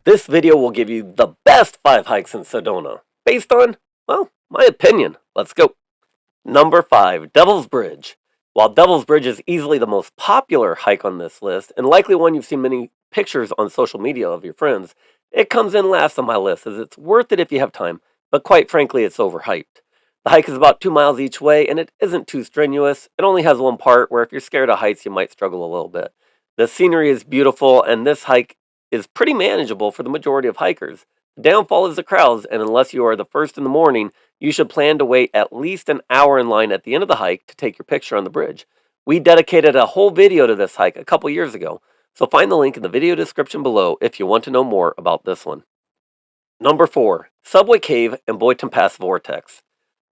This video will give you the best 5 hikes in Sedona, based on, well, my opinion. Let's go. Number 5, Devil's Bridge. While Devil's Bridge is easily the most popular hike on this list, and likely one you've seen many pictures on social media of your friends, it comes in last on my list as it's worth it if you have time, but quite frankly it's overhyped. The hike is about 2 miles each way and it isn't too strenuous. It only has one part where if you're scared of heights you might struggle a little bit. The scenery is beautiful and this hike is pretty manageable for the majority of hikers. The downfall is the crowds, and unless you are the first in the morning, you should plan to wait at least an hour in line at the end of the hike to take your picture on the bridge. We dedicated a whole video to this hike a couple years ago, so find the link in the video description below if you want to know more about this one. Number 4, Subway Cave and Boynton Pass Vortex.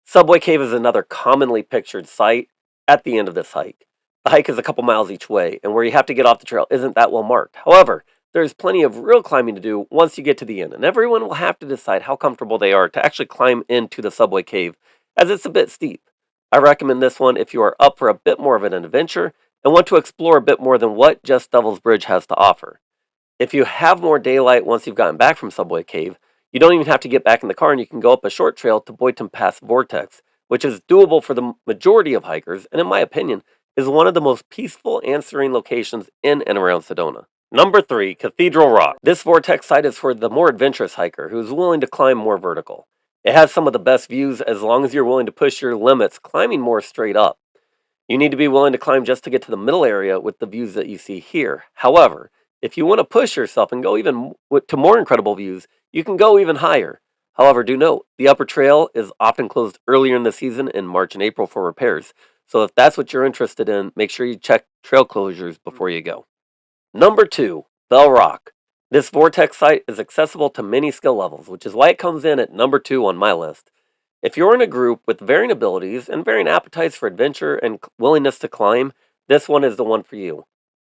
Subway Cave is another commonly pictured site at the end of this hike. The hike is a couple miles each way, and where you have to get off the trail isn't that well marked. However, there's plenty of real climbing to do once you get to the end, and everyone will have to decide how comfortable they are to actually climb into the Subway Cave, as it's a bit steep. I recommend this one if you are up for a bit more of an adventure and want to explore a bit more than what just Devil's Bridge has to offer. If you have more daylight once you've gotten back from Subway Cave, you don't even have to get back in the car and you can go up a short trail to Boynton Pass Vortex, which is doable for the majority of hikers, and in my opinion, is one of the most peaceful and serene locations in and around Sedona. Number 3, Cathedral Rock. This vortex site is for the more adventurous hiker who is willing to climb more vertical. It has some of the best views as long as you're willing to push your limits climbing more straight up. You need to be willing to climb just to get to the middle area with the views that you see here. However, if you want to push yourself and go even to more incredible views, you can go even higher. However, do note, the upper trail is often closed earlier in the season in March and April for repairs. So if that's what you're interested in, make sure you check trail closures before you go. Number 2, Bell Rock. This vortex site is accessible to many skill levels, which is why it comes in at number 2 on my list. If you're in a group with varying abilities and varying appetites for adventure and willingness to climb, this one is the one for you.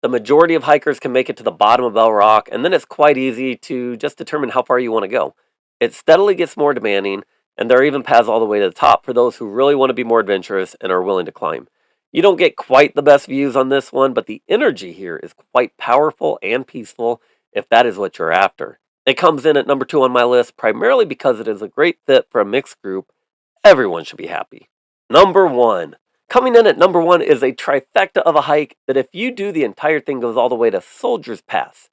The majority of hikers can make it to the bottom of Bell Rock, and then it's quite easy to just determine how far you want to go. It steadily gets more demanding, and there are even paths all the way to the top for those who really want to be more adventurous and are willing to climb. You don't get quite the best views on this one, but the energy here is quite powerful and peaceful if that is what you're after. It comes in at number 2 on my list primarily because it is a great fit for a mixed group. Everyone should be happy. Number 1. Coming in at number 1 is a trifecta of a hike that if you do the entire thing goes all the way to Soldier's Pass.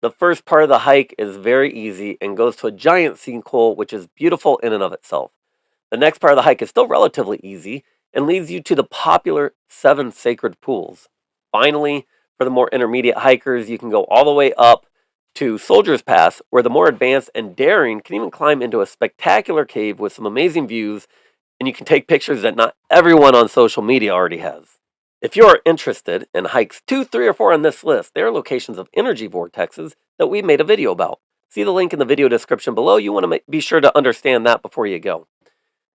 The first part of the hike is very easy and goes to a giant sinkhole which is beautiful in and of itself. The next part of the hike is still relatively easy and leads you to the popular 7 sacred pools. Finally, for the more intermediate hikers, you can go all the way up to Soldier's Pass, where the more advanced and daring can even climb into a spectacular cave with some amazing views, and you can take pictures that not everyone on social media already has. If you are interested in hikes 2, 3, or 4 on this list, there are locations of energy vortexes that we made a video about. See the link in the video description below. You want to be sure to understand that before you go.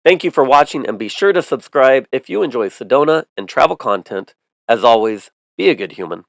Thank you for watching, and be sure to subscribe if you enjoy Sedona and travel content. As always, be a good human.